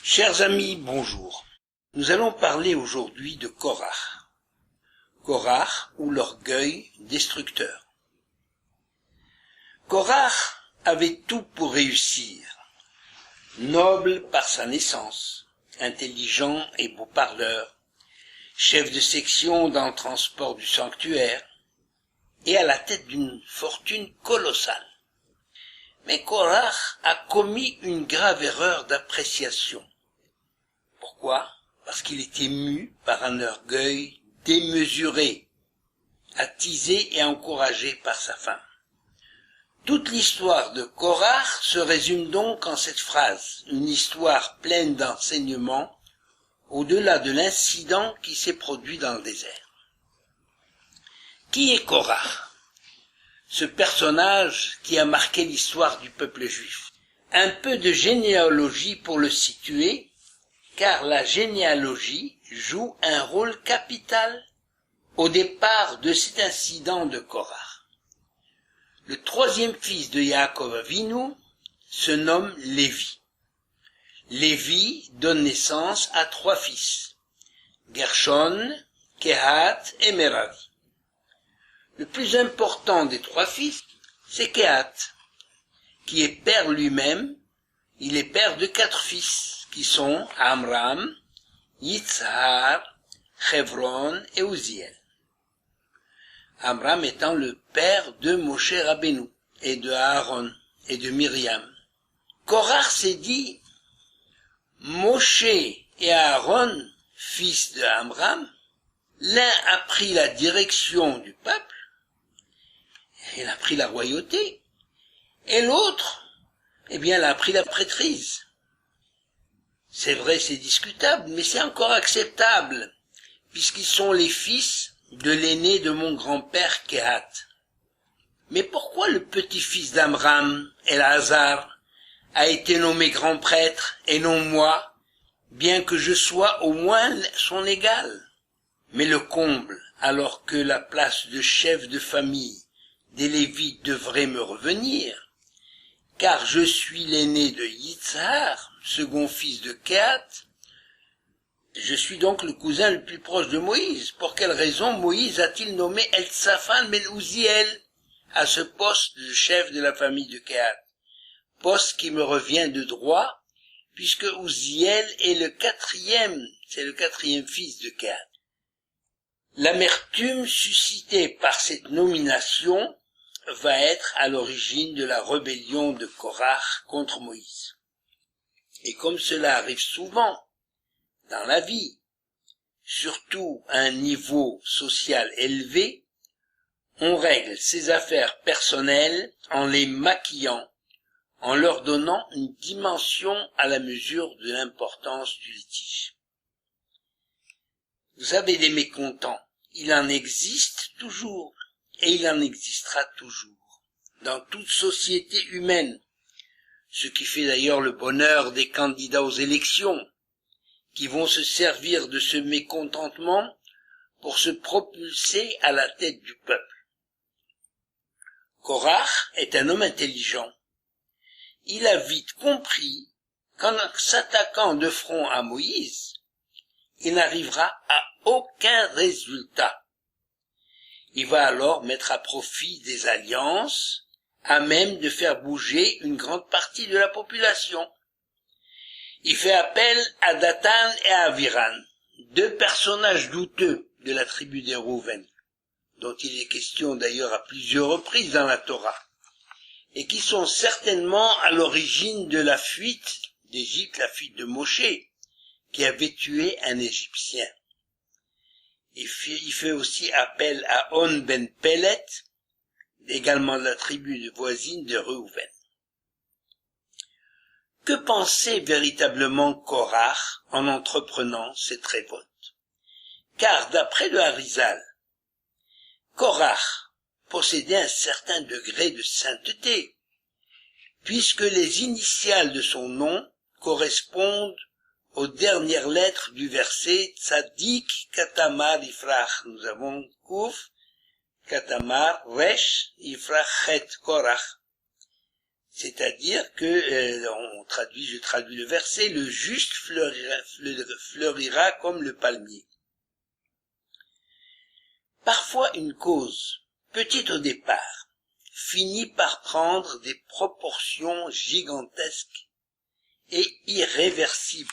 Chers amis, bonjour. Nous allons parler aujourd'hui de Korach. Korach ou l'orgueil destructeur. Korach avait tout pour réussir. Noble par sa naissance, intelligent et beau parleur, chef de section dans le transport du sanctuaire, et à la tête d'une fortune colossale. Mais Korach a commis une grave erreur d'appréciation. Pourquoi? Parce qu'il était mu par un orgueil démesuré, attisé et encouragé par sa femme. Toute l'histoire de Korach se résume donc en cette phrase, une histoire pleine d'enseignements, au-delà de l'incident qui s'est produit dans le désert. Qui est Korach? Ce personnage qui a marqué l'histoire du peuple juif. Un peu de généalogie pour le situer, car la généalogie joue un rôle capital au départ de cet incident de Korach. Le troisième fils de Yaakov Avinu se nomme Lévi. Lévi donne naissance à 3 fils, Gershon, Kehat et Merari. Le plus important des 3 fils, c'est Kehat, qui est père lui-même. Il est père de 4 fils, qui sont Amram, Yitzhar, Chevron et Uziel. Amram étant le père de Moshe Rabbeinu, et de Aaron, et de Myriam. Korach s'est dit, Moshe et Aaron, fils de Amram, l'un a pris la direction du peuple, il a pris la royauté, et l'autre, il a pris la prêtrise. C'est vrai, c'est discutable, mais c'est encore acceptable, puisqu'ils sont les fils de l'aîné de mon grand-père Kehat. Mais pourquoi le petit-fils d'Amram, Elazar, a été nommé grand prêtre et non moi, bien que je sois au moins son égal? Mais le comble, alors que la place de chef de famille des Lévites devrait me revenir, car je suis l'aîné de Yitzhar, second fils de Kehat, je suis donc le cousin le plus proche de Moïse. Pour quelle raison Moïse a-t-il nommé Eltsaphan ben Uziel à ce poste de chef de la famille de Kehat? Poste qui me revient de droit, puisque Uziel est c'est le quatrième fils de Kehat. L'amertume suscitée par cette nomination va être à l'origine de la rébellion de Korach contre Moïse. Et comme cela arrive souvent dans la vie, surtout à un niveau social élevé, on règle ses affaires personnelles en les maquillant, en leur donnant une dimension à la mesure de l'importance du litige. Vous avez des mécontents, il en existe toujours, et il en existera toujours, dans toute société humaine, ce qui fait d'ailleurs le bonheur des candidats aux élections, qui vont se servir de ce mécontentement pour se propulser à la tête du peuple. Korach est un homme intelligent. Il a vite compris qu'en s'attaquant de front à Moïse, il n'arrivera à aucun résultat. Il va alors mettre à profit des alliances à même de faire bouger une grande partie de la population. Il fait appel à Dathan et à Aviran, 2 personnages douteux de la tribu des Rouven, dont il est question d'ailleurs à plusieurs reprises dans la Torah, et qui sont certainement à l'origine de la fuite d'Égypte, la fuite de Moshe, qui avait tué un Égyptien. Il fait aussi appel à On ben Pelet, également de la tribu voisine de Reuven. Que pensait véritablement Korach en entreprenant cette révolte? Car d'après le Harizal, Korach possédait un certain degré de sainteté, puisque les initiales de son nom correspondent aux dernières lettres du verset Tzadik Katamar Ifrach. Nous avons Kuf, Katamar, Resh, Ifrach, Chet, Korach. C'est-à-dire que, je traduis le verset, le juste fleurira comme le palmier. Parfois une cause, petite au départ, finit par prendre des proportions gigantesques et irréversibles,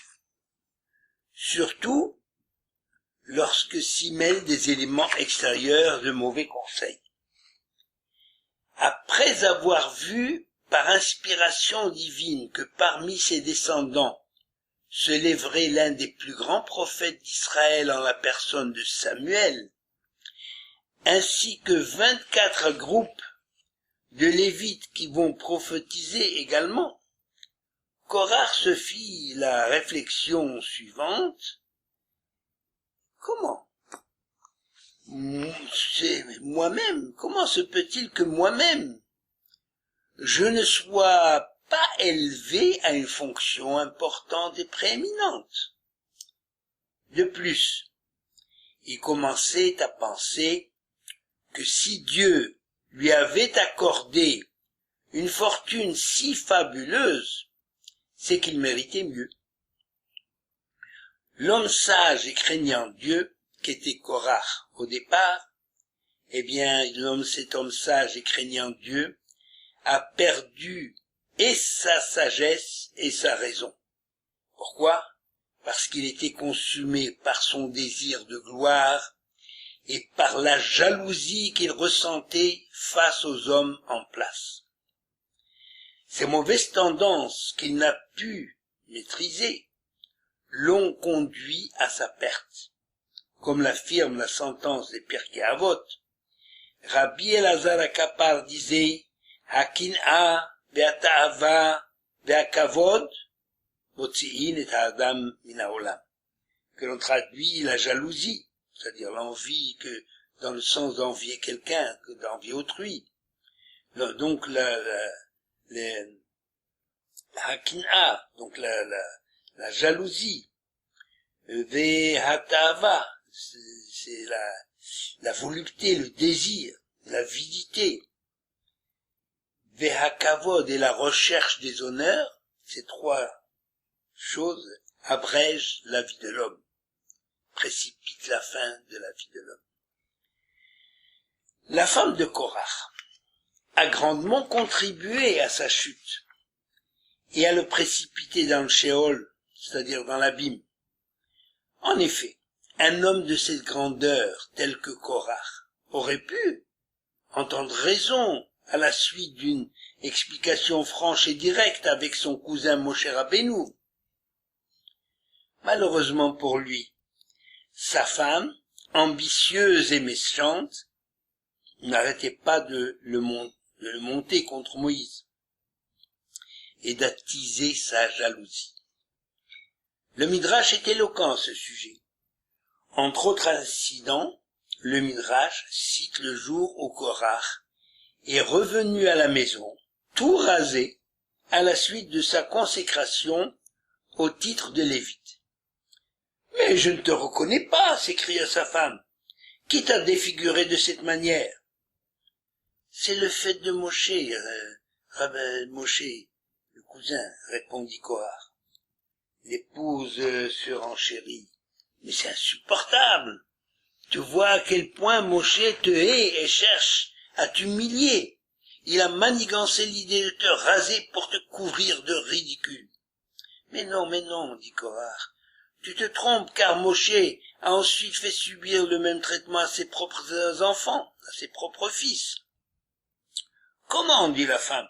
surtout lorsque s'y mêlent des éléments extérieurs de mauvais conseils. Après avoir vu par inspiration divine que parmi ses descendants se lèverait l'un des plus grands prophètes d'Israël en la personne de Samuel, ainsi que 24 groupes de Lévites qui vont prophétiser également, Korah se fit la réflexion suivante. Comment se peut-il que moi-même, je ne sois pas élevé à une fonction importante et prééminente? De plus, il commençait à penser que si Dieu lui avait accordé une fortune si fabuleuse, c'est qu'il méritait mieux. L'homme sage et craignant Dieu, qu'était Korah au départ, cet homme sage et craignant Dieu a perdu et sa sagesse et sa raison. Pourquoi? Parce qu'il était consumé par son désir de gloire et par la jalousie qu'il ressentait face aux hommes en place. Ces mauvaises tendances qu'il n'a pu maîtriser l'ont conduit à sa perte. Comme l'affirme la sentence des Pirkei Avot, Rabbi Elazar HaKappar disait Hakin'a ve'ata'ava ve'akavod motzi'in et ha'adam min ha'olam, que l'on traduit la jalousie, c'est-à-dire l'envie que dans le sens d'envier quelqu'un, que d'envier autrui. Donc la hakin'a, donc la jalousie, ve'hatava, c'est la volupté, le désir, l'avidité, ve'hakavod et la recherche des honneurs, ces trois choses abrègent la vie de l'homme, précipitent la fin de la vie de l'homme. La femme de Korah a grandement contribué à sa chute et à le précipiter dans le Sheol, c'est-à-dire dans l'abîme. En effet, un homme de cette grandeur, tel que Korah, aurait pu entendre raison à la suite d'une explication franche et directe avec son cousin Moshe Rabbeinu. Malheureusement pour lui, sa femme, ambitieuse et méchante, n'arrêtait pas de le monter contre Moïse et d'attiser sa jalousie. Le Midrash est éloquent à ce sujet. Entre autres incidents, le Midrash cite le jour où Korah est revenu à la maison, tout rasé, à la suite de sa consécration au titre de Lévite. « Mais je ne te reconnais pas » s'écria sa femme. « Qui t'a défiguré de cette manière ?»« C'est le fait de Moshe, Moshe, le cousin, » répondit Korah. L'épouse se renchérit. « Mais c'est insupportable. Tu vois à quel point Moshe te hait et cherche à t'humilier. Il a manigancé l'idée de te raser pour te couvrir de ridicule. »« Mais non, dit Korah. Tu te trompes car Moshe a ensuite fait subir le même traitement à ses propres enfants, à ses propres fils. »« Comment, dit la femme,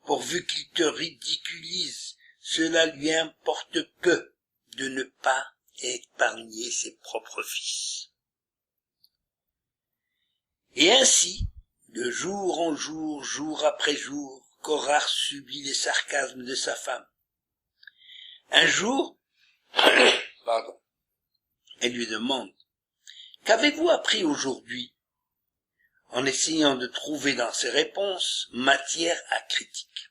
pourvu qu'il te ridiculise, cela lui importe peu de ne pas épargner ses propres fils. » Et ainsi, de jour en jour, jour après jour, Korah subit les sarcasmes de sa femme. Un jour, elle lui demande « Qu'avez-vous appris aujourd'hui ?» en essayant de trouver dans ses réponses matière à critique.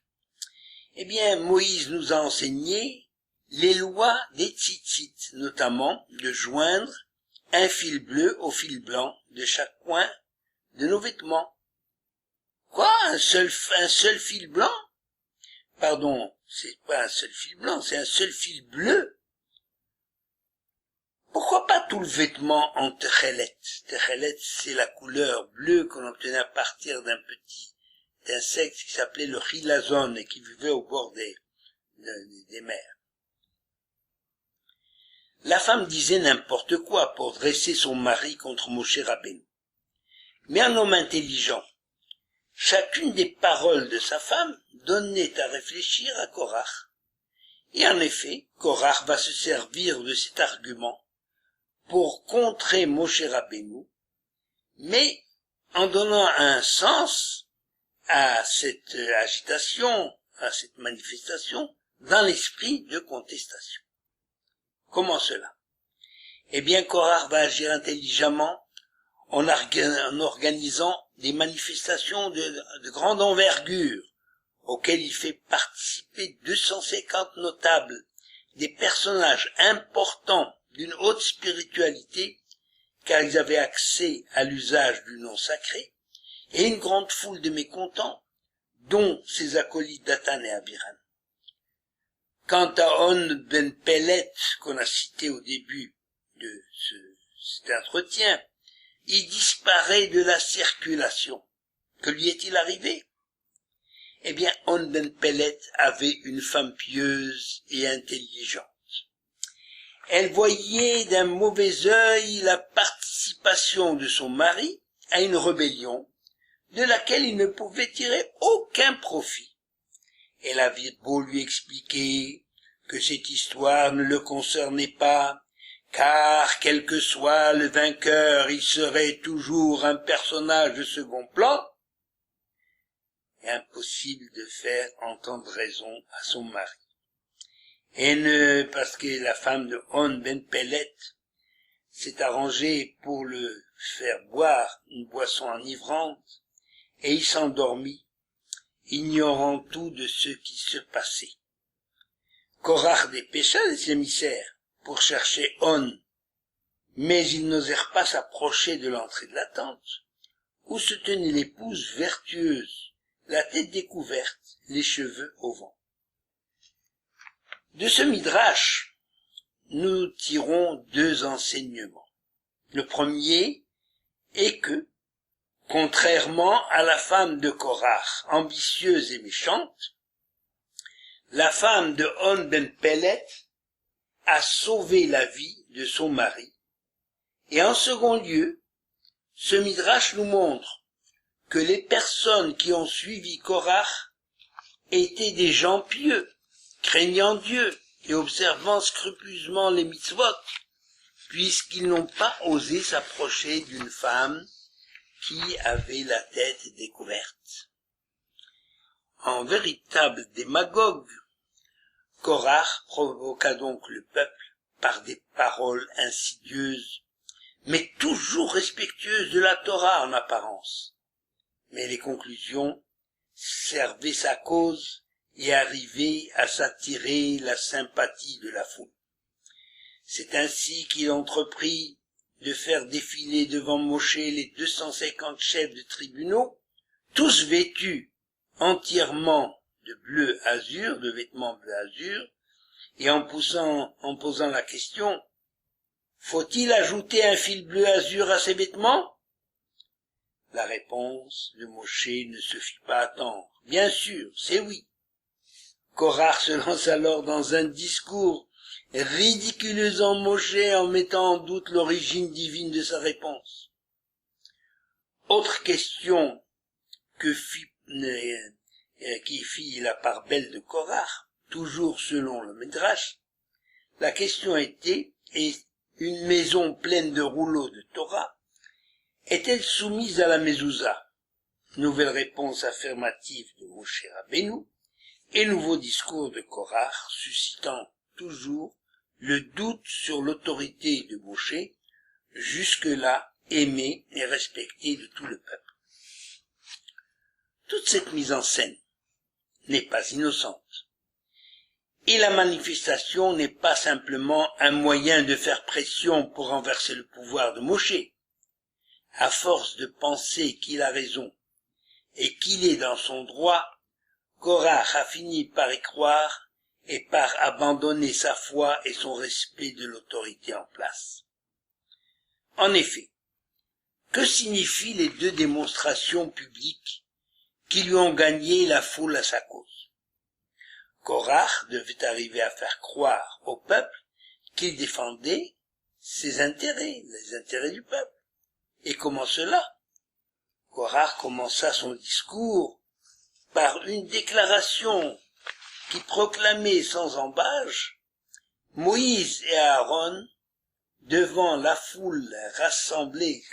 Eh bien, Moïse nous a enseigné les lois des tzitzit, notamment de joindre un fil bleu au fil blanc de chaque coin de nos vêtements. Quoi, un seul fil blanc? pardon, c'est pas un seul fil blanc, c'est un seul fil bleu. Pourquoi pas tout le vêtement en techelet? Techelet, c'est la couleur bleue qu'on obtenait à partir d'un petit insecte qui s'appelait le chilazone et qui vivait au bord des mers. La femme disait n'importe quoi pour dresser son mari contre Moshe Rabbeinu. Mais un homme intelligent, chacune des paroles de sa femme donnait à réfléchir à Korach. Et en effet, Korach va se servir de cet argument pour contrer Moshe Rabbeinu, mais en donnant un sens à cette agitation, à cette manifestation, dans l'esprit de contestation. Comment cela? Eh bien, Korach va agir intelligemment en organisant des manifestations de grande envergure, auxquelles il fait participer 250 notables, des personnages importants d'une haute spiritualité, car ils avaient accès à l'usage du nom sacré, et une grande foule de mécontents, dont ses acolytes Datan et Abiram. Quant à On ben Pellet, qu'on a cité au début de cet entretien, il disparaît de la circulation. Que lui est-il arrivé? Eh bien, On ben Pellet avait une femme pieuse et intelligente. Elle voyait d'un mauvais œil la participation de son mari à une rébellion de laquelle il ne pouvait tirer aucun profit. Elle avait beau lui expliquer que cette histoire ne le concernait pas, car quel que soit le vainqueur, il serait toujours un personnage de second plan, impossible de faire entendre raison à son mari. Et parce que la femme de On ben Pellet s'est arrangée pour le faire boire une boisson enivrante, et il s'endormit, ignorant tout de ce qui se passait. Korach dépêcha les émissaires pour chercher On, mais ils n'osèrent pas s'approcher de l'entrée de la tente, où se tenait l'épouse vertueuse, la tête découverte, les cheveux au vent. De ce midrash, nous tirons deux enseignements. Le premier est que, contrairement à la femme de Korach, ambitieuse et méchante, la femme de On ben Pellet a sauvé la vie de son mari. Et en second lieu, ce midrash nous montre que les personnes qui ont suivi Korach étaient des gens pieux, craignant Dieu et observant scrupuleusement les mitzvot, puisqu'ils n'ont pas osé s'approcher d'une femme qui avait la tête découverte. En véritable démagogue, Korach provoqua donc le peuple par des paroles insidieuses, mais toujours respectueuses de la Torah en apparence. Mais les conclusions servaient sa cause et arrivaient à s'attirer la sympathie de la foule. C'est ainsi qu'il entreprit de faire défiler devant Moshe les 250 chefs de tribunaux, tous vêtus entièrement de bleu azur, de vêtements bleu azur, et en posant la question, faut-il ajouter un fil bleu azur à ces vêtements? La réponse de Moshe ne se fit pas attendre. Bien sûr, c'est oui. Korach se lance alors dans un discours ridiculisant Moshe en mettant en doute l'origine divine de sa réponse. Autre question qui fit la part belle de Korach, toujours selon le Midrash. La question était, est une maison pleine de rouleaux de Torah, est-elle soumise à la mezouza? Nouvelle réponse affirmative de Moshe Rabbeinu, et nouveau discours de Korach, suscitant toujours le doute sur l'autorité de Moshe, jusque-là aimé et respecté de tout le peuple. Toute cette mise en scène n'est pas innocente. Et la manifestation n'est pas simplement un moyen de faire pression pour renverser le pouvoir de Moshe. À force de penser qu'il a raison et qu'il est dans son droit, Korach a fini par y croire et par abandonner sa foi et son respect de l'autorité en place. En effet, que signifient les deux démonstrations publiques qui lui ont gagné la foule à sa cause? Korach devait arriver à faire croire au peuple qu'il défendait ses intérêts, les intérêts du peuple. Et comment cela? Korach commença son discours par une déclaration qui proclamait sans embâche Moïse et Aaron devant la foule rassemblée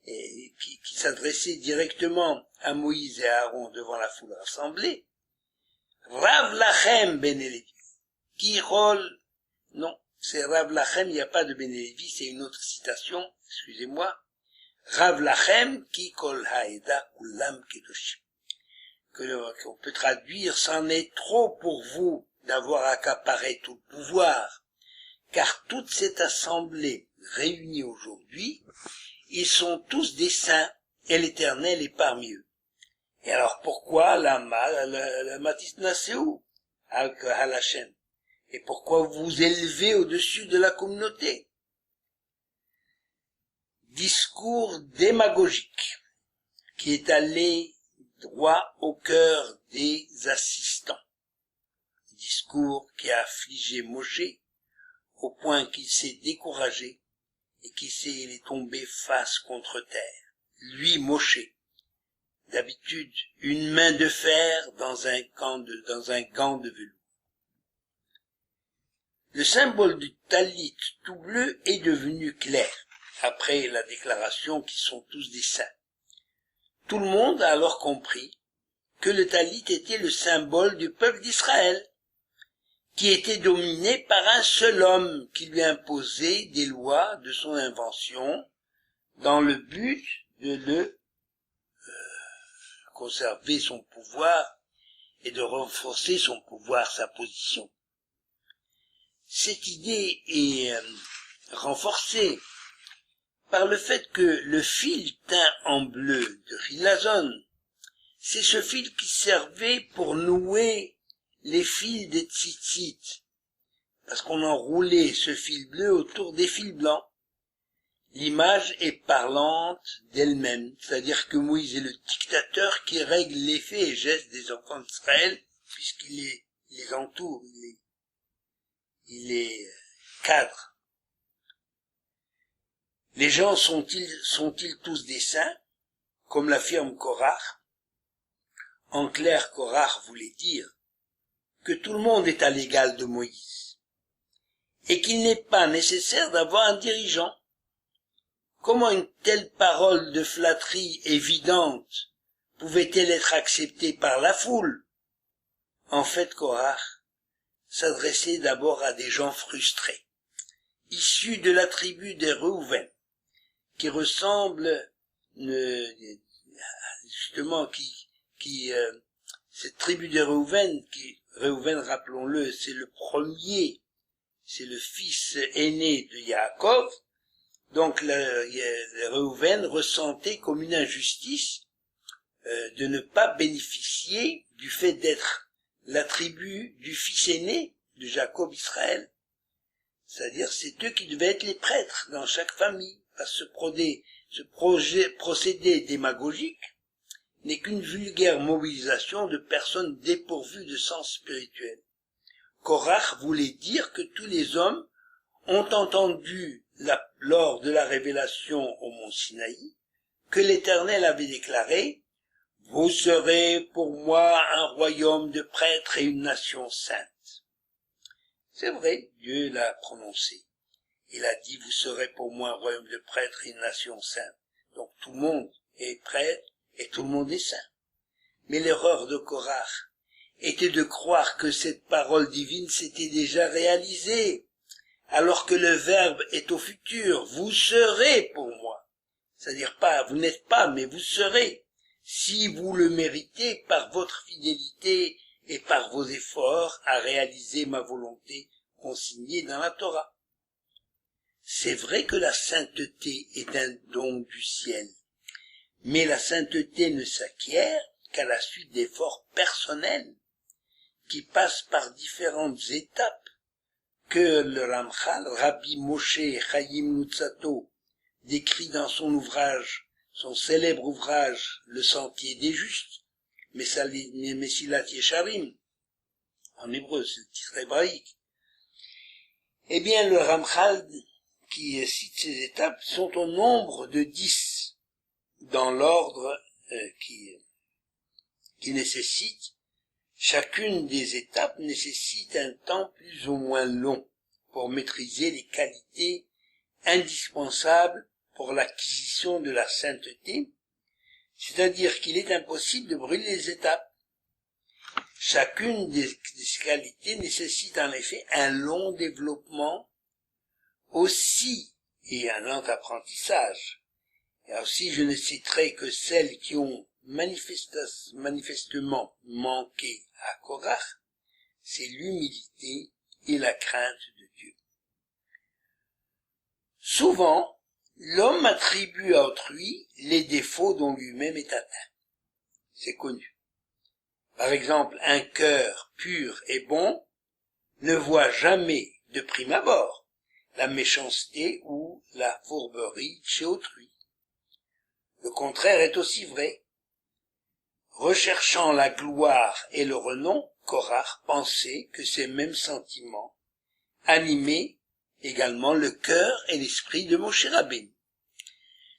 qui s'adressait directement à Moïse et Aaron devant la foule rassemblée. Rav Lachem ben Levi, qui rôle, non, c'est Rav Lachem, il n'y a pas de ben Levi, c'est une autre citation, excusez-moi. Rav Lachem qui kol haeda kulam kedoshim. Qu'on peut traduire, c'en est trop pour vous d'avoir accaparé tout le pouvoir, car toute cette assemblée réunie aujourd'hui, ils sont tous des saints, et l'Éternel est parmi eux. Et alors pourquoi la matisnaseou al Hashem? Et pourquoi vous vous élevez au-dessus de la communauté? Discours démagogique, qui est allé droit au cœur des assistants. Discours qui a affligé Moshe au point qu'il s'est découragé et qu'il est tombé face contre terre. Lui, Moshe, d'habitude une main de fer dans un gant de velours. Le symbole du talit tout bleu est devenu clair après la déclaration qu'ils sont tous des saints. Tout le monde a alors compris que le talit était le symbole du peuple d'Israël, qui était dominé par un seul homme qui lui imposait des lois de son invention dans le but de le conserver son pouvoir et de renforcer son pouvoir, sa position. Cette idée est renforcée par le fait que le fil teint en bleu de Chilazon, c'est ce fil qui servait pour nouer les fils des tzitzit, parce qu'on enroulait ce fil bleu autour des fils blancs. L'image est parlante d'elle-même, c'est-à-dire que Moïse est le dictateur qui règle les faits et gestes des enfants d'Israël, puisqu'il les entoure, il les cadre. Les gens sont-ils tous des saints, comme l'affirme Korach? En clair, Korach voulait dire que tout le monde est à l'égal de Moïse, et qu'il n'est pas nécessaire d'avoir un dirigeant. Comment une telle parole de flatterie évidente pouvait-elle être acceptée par la foule? En fait, Korach s'adressait d'abord à des gens frustrés, issus de la tribu des Réhouven, qui ressemble justement cette tribu de Réhouven, rappelons-le, c'est le fils aîné de Yaakov. Donc les Réhouven ressentaient comme une injustice de ne pas bénéficier du fait d'être la tribu du fils aîné de Jacob Israël. C'est-à-dire c'est eux qui devaient être les prêtres dans chaque famille. Ce procédé démagogique n'est qu'une vulgaire mobilisation de personnes dépourvues de sens spirituel. Korach voulait dire que tous les hommes ont entendu lors de la révélation au mont Sinaï que l'Éternel avait déclaré « Vous serez pour moi un royaume de prêtres et une nation sainte ». C'est vrai, Dieu l'a prononcé. Il a dit, vous serez pour moi un royaume de prêtres et une nation sainte. Donc tout le monde est prêtre et tout le monde est saint. Mais l'erreur de Korach était de croire que cette parole divine s'était déjà réalisée, alors que le verbe est au futur. Vous serez pour moi. C'est-à-dire pas, vous n'êtes pas, mais vous serez, si vous le méritez par votre fidélité et par vos efforts à réaliser ma volonté consignée dans la Torah. C'est vrai que la sainteté est un don du ciel, mais la sainteté ne s'acquiert qu'à la suite d'efforts personnels qui passent par différentes étapes que le Ramchal, Rabbi Moshe Chaim Luzzatto, décrit dans son célèbre ouvrage Le Sentier des Justes, Mesilat Yesharim, en hébreu, c'est le titre hébraïque. Eh bien, le Ramchal, qui cite ces étapes, sont au nombre de 10, dans l'ordre qui nécessite. Chacune des étapes nécessite un temps plus ou moins long pour maîtriser les qualités indispensables pour l'acquisition de la sainteté, c'est-à-dire qu'il est impossible de brûler les étapes. Chacune des qualités nécessite en effet un long développement aussi et un lent apprentissage. Et aussi je ne citerai que celles qui ont manifestement manqué à Korach, c'est l'humilité et la crainte de Dieu. Souvent, l'homme attribue à autrui les défauts dont lui-même est atteint. C'est connu. Par exemple, un cœur pur et bon ne voit jamais, de prime abord, la méchanceté ou la fourberie chez autrui. Le contraire est aussi vrai. Recherchant la gloire et le renom, Korach pensait que ces mêmes sentiments animaient également le cœur et l'esprit de Moshe Rabbeinu.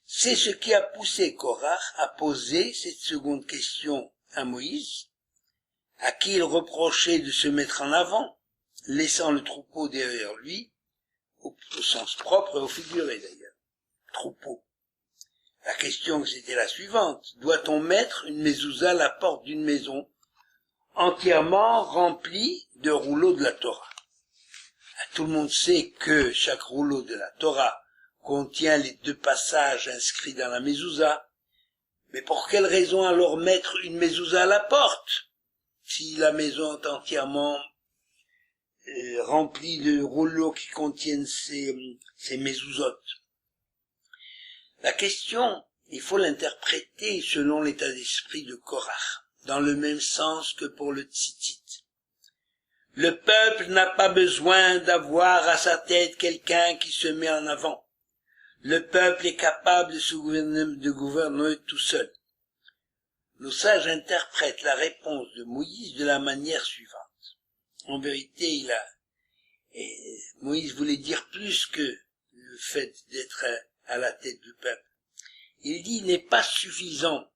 C'est ce qui a poussé Korach à poser cette seconde question à Moïse, à qui il reprochait de se mettre en avant, laissant le troupeau derrière lui, au sens propre et au figuré d'ailleurs, troupeau. La question c'était la suivante: doit-on mettre une mezouza à la porte d'une maison entièrement remplie de rouleaux de la Torah? Tout le monde sait que chaque rouleau de la Torah contient les 2 passages inscrits dans la mezouza. Mais pour quelle raison alors mettre une mezouza à la porte, si la maison est entièrement remplie de rouleaux qui contiennent ces mezouzotes? La question, il faut l'interpréter selon l'état d'esprit de Korach, dans le même sens que pour le tzitzit. Le peuple n'a pas besoin d'avoir à sa tête quelqu'un qui se met en avant. Le peuple est capable de gouverner tout seul. Nos sages interprètent la réponse de Moïse de la manière suivante. En vérité, Moïse voulait dire plus que le fait d'être à la tête du peuple. Il dit, il n'est pas suffisant,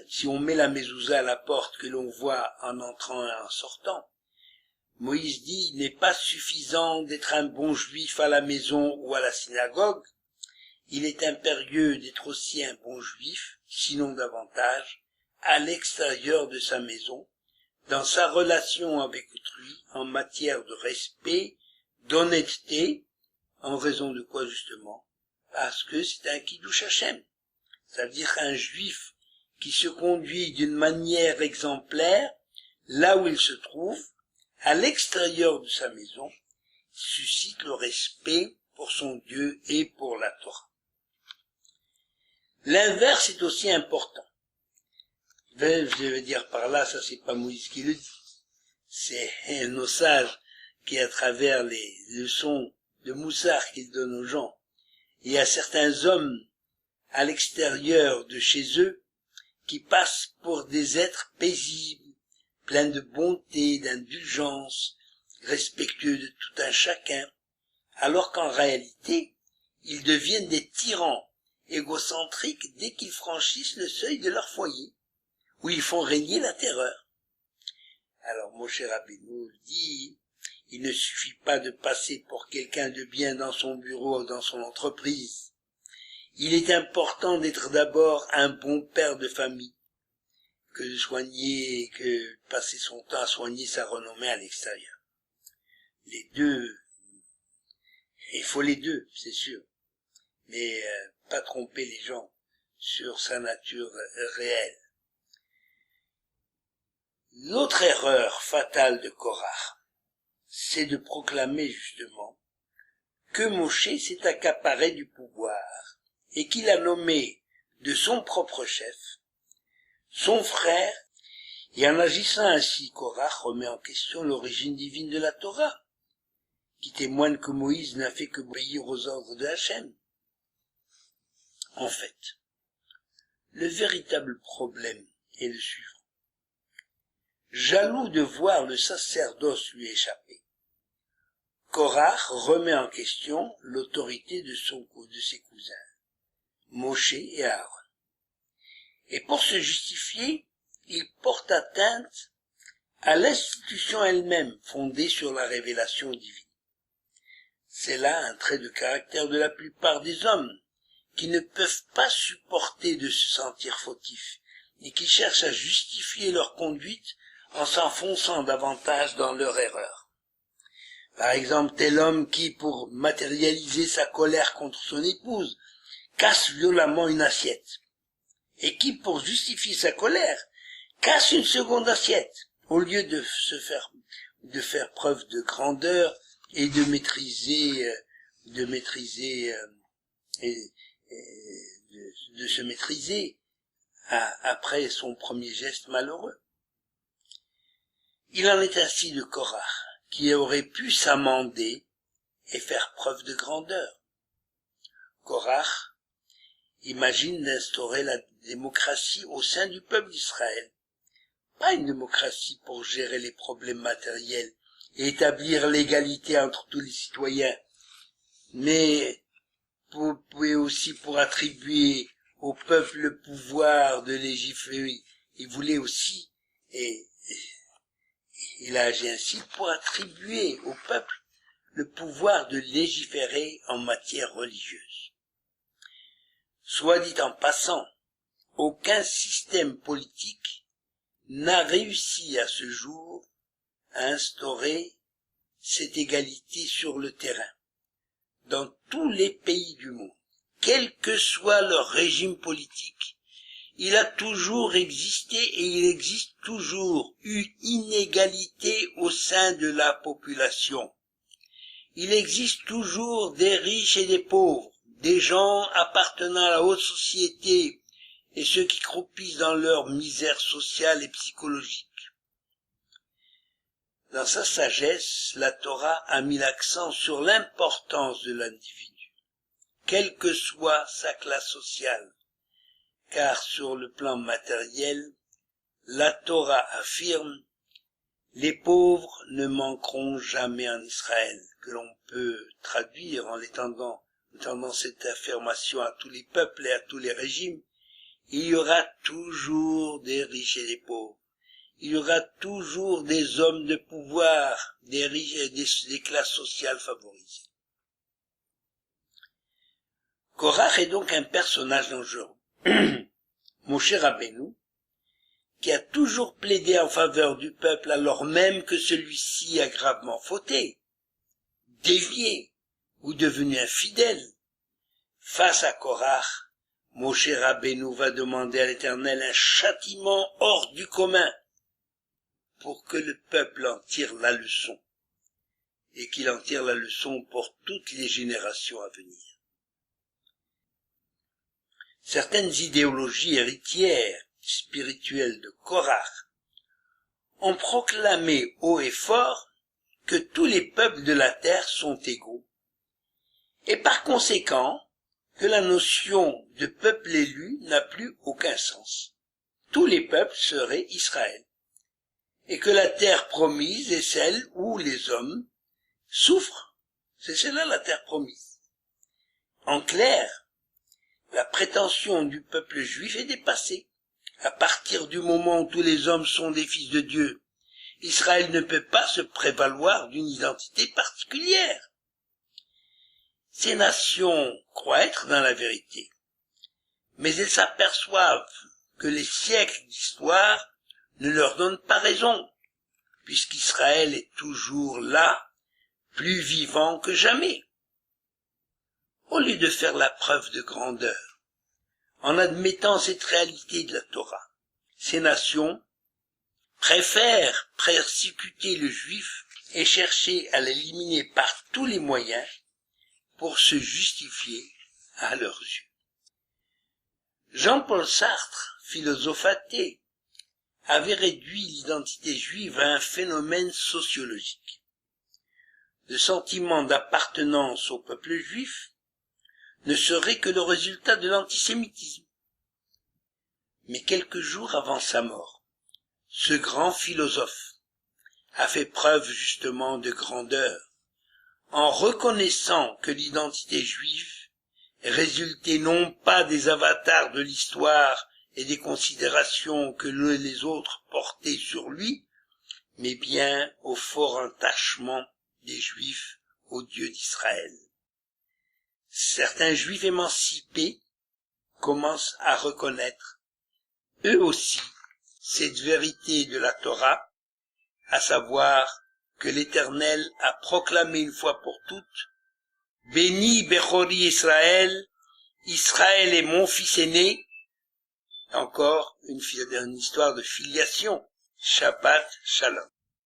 si on met la mezouza à la porte que l'on voit en entrant et en sortant. Moïse dit, il n'est pas suffisant d'être un bon juif à la maison ou à la synagogue. Il est impérieux d'être aussi un bon juif, sinon davantage, à l'extérieur de sa maison, dans sa relation avec autrui, en matière de respect, d'honnêteté, en raison de quoi justement? Parce que c'est un Kiddush Hashem. Ça veut dire un juif qui se conduit d'une manière exemplaire, là où il se trouve, à l'extérieur de sa maison, suscite le respect pour son Dieu et pour la Torah. L'inverse est aussi important. Je veux dire par là, ça c'est pas Moïse qui le dit. C'est nos sages qui, à travers les leçons de Moussard qu'ils donnent aux gens, et à certains hommes à l'extérieur de chez eux, qui passent pour des êtres paisibles, pleins de bonté, d'indulgence, respectueux de tout un chacun, alors qu'en réalité, ils deviennent des tyrans égocentriques dès qu'ils franchissent le seuil de leur foyer, où ils font régner la terreur. Alors Moshe Rabbeinu dit, il ne suffit pas de passer pour quelqu'un de bien dans son bureau ou dans son entreprise. Il est important d'être d'abord un bon père de famille, que de passer son temps à soigner sa renommée à l'extérieur. Les deux, il faut les deux, c'est sûr, mais pas tromper les gens sur sa nature réelle. L'autre erreur fatale de Korach, c'est de proclamer justement que Moshe s'est accaparé du pouvoir et qu'il a nommé de son propre chef son frère, et en agissant ainsi, Korach remet en question l'origine divine de la Torah, qui témoigne que Moïse n'a fait que obéir aux ordres de Hachem. En fait, le véritable problème est le suivant. Jaloux de voir le sacerdoce lui échapper, Korach remet en question l'autorité de ses cousins, Moshe et Aaron. Et pour se justifier, il porte atteinte à l'institution elle-même fondée sur la révélation divine. C'est là un trait de caractère de la plupart des hommes, qui ne peuvent pas supporter de se sentir fautifs, et qui cherchent à justifier leur conduite en s'enfonçant davantage dans leur erreur. Par exemple, tel homme qui, pour matérialiser sa colère contre son épouse, casse violemment une assiette, et qui, pour justifier sa colère, casse une seconde assiette, au lieu de faire preuve de grandeur et de se maîtriser après son premier geste malheureux. Il en est ainsi de Korach, qui aurait pu s'amender et faire preuve de grandeur. Korach imagine d'instaurer la démocratie au sein du peuple d'Israël. Pas une démocratie pour gérer les problèmes matériels et établir l'égalité entre tous les citoyens, mais aussi pour attribuer au peuple le pouvoir de légiférer. Il voulait aussi, et il a agi ainsi, pour attribuer au peuple le pouvoir de légiférer en matière religieuse. Soit dit en passant, aucun système politique n'a réussi à ce jour à instaurer cette égalité sur le terrain, dans tous les pays du monde. Quel que soit leur régime politique, il a toujours existé et il existe toujours une inégalité au sein de la population. Il existe toujours des riches et des pauvres, des gens appartenant à la haute société et ceux qui croupissent dans leur misère sociale et psychologique. Dans sa sagesse, la Torah a mis l'accent sur l'importance de l'individu, quelle que soit sa classe sociale, car sur le plan matériel, la Torah affirme « Les pauvres ne manqueront jamais en Israël », que l'on peut traduire en étendant cette affirmation à tous les peuples et à tous les régimes. Il y aura toujours des riches et des pauvres. Il y aura toujours des hommes de pouvoir, des riches et des classes sociales favorisées. Korach est donc un personnage dangereux. Moshe Rabbeinu, qui a toujours plaidé en faveur du peuple alors même que celui-ci a gravement fauté, dévié ou devenu infidèle. Face à Korach, Moshe Rabbeinu va demander à l'Éternel un châtiment hors du commun pour que le peuple en tire la leçon et qu'il en tire la leçon pour toutes les générations à venir. Certaines idéologies héritières spirituelles de Korach ont proclamé haut et fort que tous les peuples de la terre sont égaux, et par conséquent que la notion de peuple élu n'a plus aucun sens. Tous les peuples seraient Israël, et que la terre promise est celle où les hommes souffrent. C'est celle-là la terre promise. En clair, la prétention du peuple juif est dépassée. À partir du moment où tous les hommes sont des fils de Dieu, Israël ne peut pas se prévaloir d'une identité particulière. Ces nations croient être dans la vérité, mais elles s'aperçoivent que les siècles d'histoire ne leur donnent pas raison, puisqu'Israël est toujours là, plus vivant que jamais. Au lieu de faire la preuve de grandeur, en admettant cette réalité de la Torah, ces nations préfèrent persécuter le juif et chercher à l'éliminer par tous les moyens pour se justifier à leurs yeux. Jean-Paul Sartre, philosophe athée, avait réduit l'identité juive à un phénomène sociologique. Le sentiment d'appartenance au peuple juif ne serait que le résultat de l'antisémitisme. Mais quelques jours avant sa mort, ce grand philosophe a fait preuve justement de grandeur, en reconnaissant que l'identité juive résultait non pas des avatars de l'histoire et des considérations que les autres portaient sur lui, mais bien au fort attachement des Juifs au Dieu d'Israël. Certains Juifs émancipés commencent à reconnaître, eux aussi, cette vérité de la Torah, à savoir que l'Éternel a proclamé une fois pour toutes « Béni Bechori Israël, Israël est mon fils aîné », encore une histoire de filiation. Shabbat Shalom.